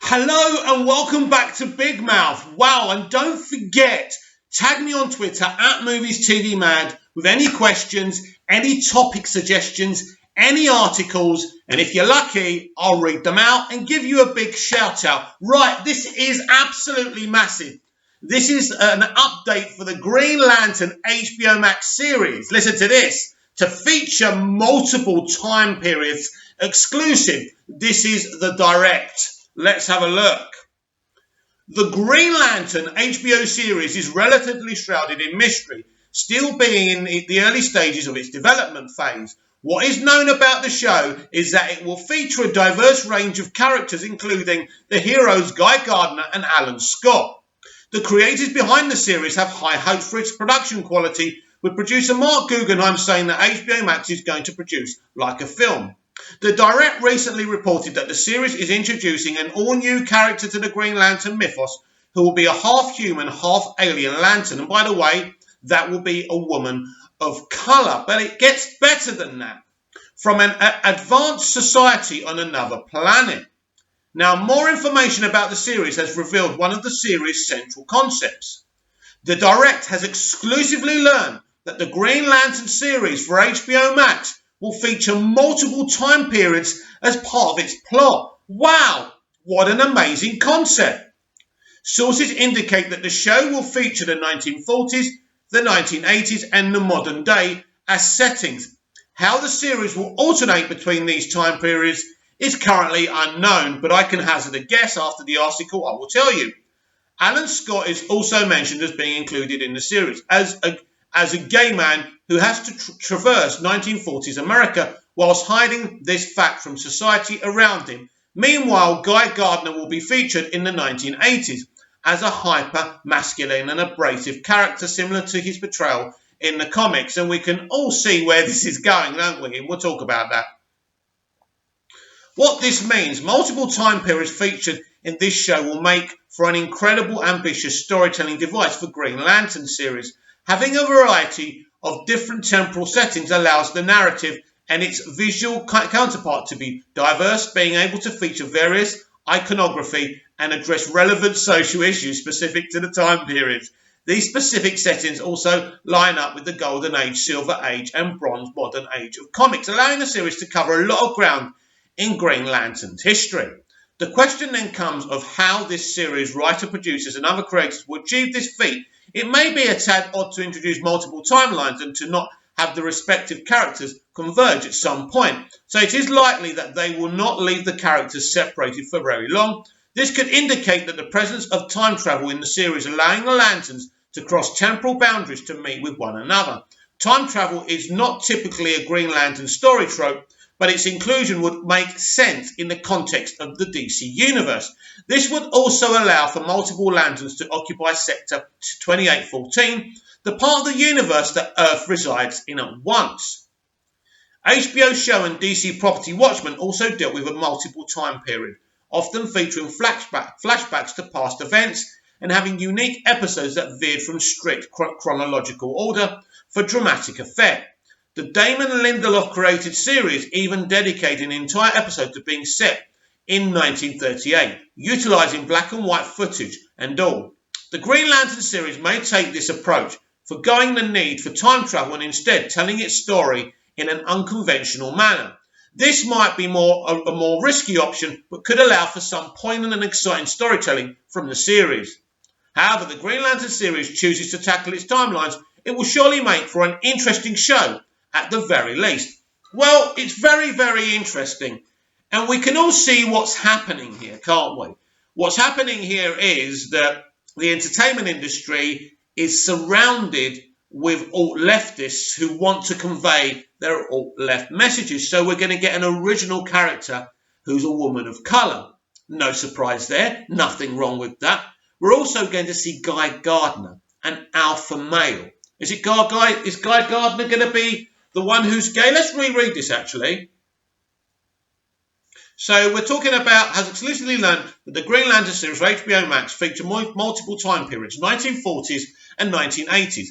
Hello and welcome back to Big Mouth. Wow, and don't forget, tag me on Twitter at MoviesTVMad with any questions, any topic suggestions, any articles, and if you're lucky, I'll read them out and give you a big shout out. Right, this is absolutely massive. This is an update for the Green Lantern HBO Max series. Listen to this. To feature multiple time periods exclusive. This is the direct. Let's have a look. The Green Lantern HBO series is relatively shrouded in mystery, still being in the early stages of its development phase. What is known about the show is that it will feature a diverse range of characters, including the heroes Guy Gardner and Alan Scott. The creators behind the series have high hopes for its production quality, with producer Mark Guggenheim saying that HBO Max is going to produce like a film. The Direct recently reported that the series is introducing an all-new character to the Green Lantern mythos who will be a half-human, half-alien lantern. And by the way, that will be a woman of colour. But it gets better than that. From an advanced society on another planet. Now, more information about the series has revealed one of the series' central concepts. The Direct has exclusively learned that the Green Lantern series for HBO Max will feature multiple time periods as part of its plot. Wow, what an amazing concept. Sources indicate that the show will feature the 1940s, the 1980s and the modern day as settings. How the series will alternate between these time periods is currently unknown, but I can hazard a guess after the article I will tell you. Alan Scott is also mentioned as being included in the series as a gay man who has to traverse 1940s America whilst hiding this fact from society around him. Meanwhile, Guy Gardner will be featured in the 1980s as a hyper-masculine and abrasive character similar to his portrayal in the comics. And we can all see where this is going, don't we? And we'll talk about that. What this means, multiple time periods featured in this show will make for an incredible, ambitious storytelling device for Green Lantern series. Having a variety of different temporal settings allows the narrative and its visual counterpart to be diverse, being able to feature various iconography and address relevant social issues specific to the time periods. These specific settings also line up with the Golden Age, Silver Age and Bronze Modern Age of comics, allowing the series to cover a lot of ground in Green Lantern's history. The question then comes of how this series, writer, producers and other creators will achieve this feat. It may be a tad odd to introduce multiple timelines and to not have the respective characters converge at some point, so it is likely that they will not leave the characters separated for very long. This could indicate that the presence of time travel in the series, allowing the Lanterns to cross temporal boundaries to meet with one another. Time travel is not typically a Green Lantern story trope, but its inclusion would make sense in the context of the DC universe. This would also allow for multiple Lanterns to occupy Sector 2814, the part of the universe that Earth resides in at once. HBO show and DC property Watchmen also dealt with a multiple time period, often featuring flashbacks to past events and having unique episodes that veered from strict chronological order for dramatic effect. The Damon Lindelof created series even dedicated an entire episode to being set in 1938, utilising black and white footage and all. The Green Lantern series may take this approach, forgoing the need for time travel and instead telling its story in an unconventional manner. This might be a more risky option, but could allow for some poignant and exciting storytelling from the series. However, the Green Lantern series chooses to tackle its timelines, it will surely make for an interesting show at the very least. Well, it's very, very interesting. And we can all see what's happening here, can't we? What's happening here is that the entertainment industry is surrounded with alt-leftists who want to convey their alt-left messages. So we're going to get an original character who's a woman of colour. No surprise there. Nothing wrong with that. We're also going to see Guy Gardner, an alpha male. Is Guy Gardner going to be the one who's gay? Let's reread this, actually. So we're talking about, has exclusively learned that the Green Lantern series for HBO Max feature multiple time periods, 1940s and 1980s.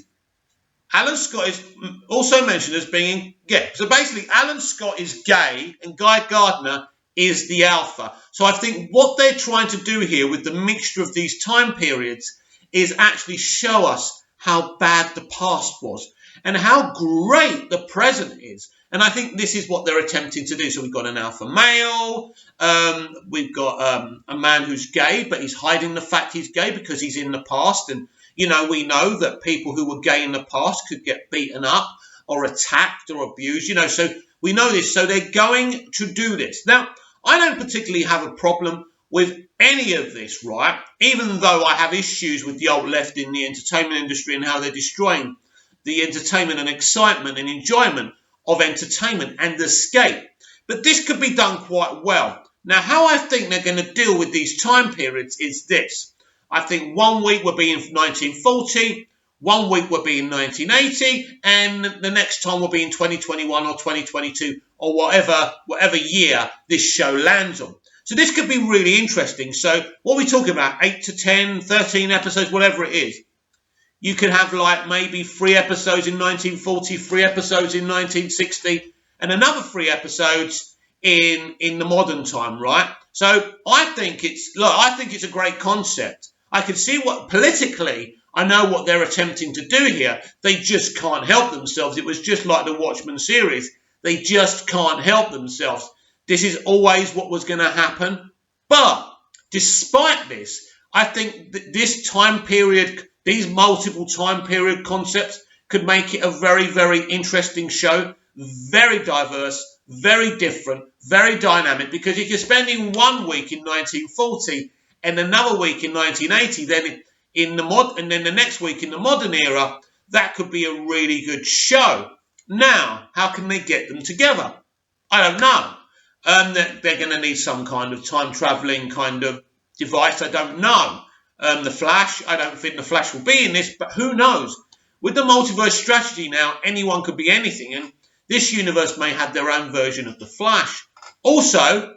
Alan Scott is also mentioned as being gay. So basically, Alan Scott is gay and Guy Gardner is the alpha. So I think what they're trying to do here with the mixture of these time periods is actually show us how bad the past was and how great the present is. And I think this is what they're attempting to do. So we've got an alpha male, we've got a man who's gay, but he's hiding the fact he's gay because he's in the past. And, you know, we know that people who were gay in the past could get beaten up or attacked or abused, you know, so we know this. So they're going to do this. Now, I don't particularly have a problem with any of this, right? Even though I have issues with the alt left in the entertainment industry and how they're destroying the entertainment and excitement and enjoyment of entertainment and escape. But this could be done quite well. Now, how I think they're going to deal with these time periods is this. I think 1 week will be in 1940, 1 week will be in 1980, and the next time will be in 2021 or 2022 or whatever year this show lands on. So this could be really interesting. So what are we talking about? 8 to 10, 13 episodes, whatever it is. You could have like maybe 3 episodes in 1940, 3 episodes in 1960, and another 3 episodes in the modern time, right? So I think it's a great concept. I can see what politically, I know what they're attempting to do here. They just can't help themselves. It was just like the Watchmen series. They just can't help themselves. This is always what was going to happen. But despite this, I think that this time period, these multiple time period concepts could make it a very, very interesting show. Very diverse, very different, very dynamic. Because if you're spending 1 week in 1940 and another week in 1980, then and then the next week in the modern era, that could be a really good show. Now, how can they get them together? I don't know. They're going to need some kind of time-traveling kind of device. I don't know. The Flash, I don't think the Flash will be in this, but who knows? With the multiverse strategy now, anyone could be anything, and this universe may have their own version of the Flash. Also,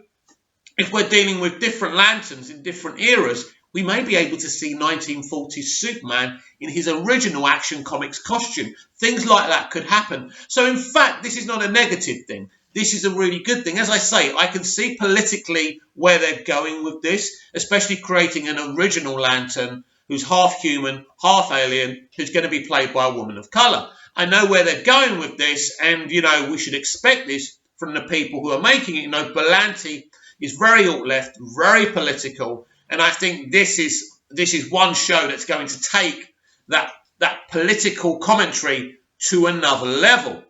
if we're dealing with different Lanterns in different eras, we may be able to see 1940s Superman in his original Action Comics costume. Things like that could happen. So, in fact, this is not a negative thing. This is a really good thing. As I say, I can see politically where they're going with this, especially creating an original Lantern who's half human, half alien, who's going to be played by a woman of colour. I know where they're going with this, and, you know, we should expect this from the people who are making it. You know, Berlanti is very alt-left, very political, and I think this is one show that's going to take that political commentary to another level,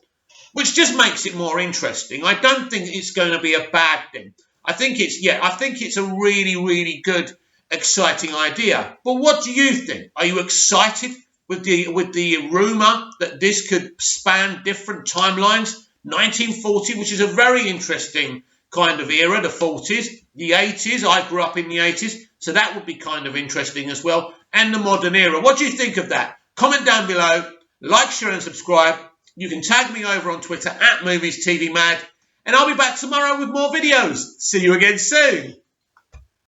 which just makes it more interesting. I don't think it's going to be a bad thing. I think it's a really, really good, exciting idea. But what do you think? Are you excited with the rumour that this could span different timelines? 1940, which is a very interesting kind of era, the 40s, the 80s. I grew up in the 80s, so that would be kind of interesting as well. And the modern era. What do you think of that? Comment down below, like, share and subscribe. You can tag me over on Twitter @MoviesTVMad, and I'll be back tomorrow with more videos. See you again soon.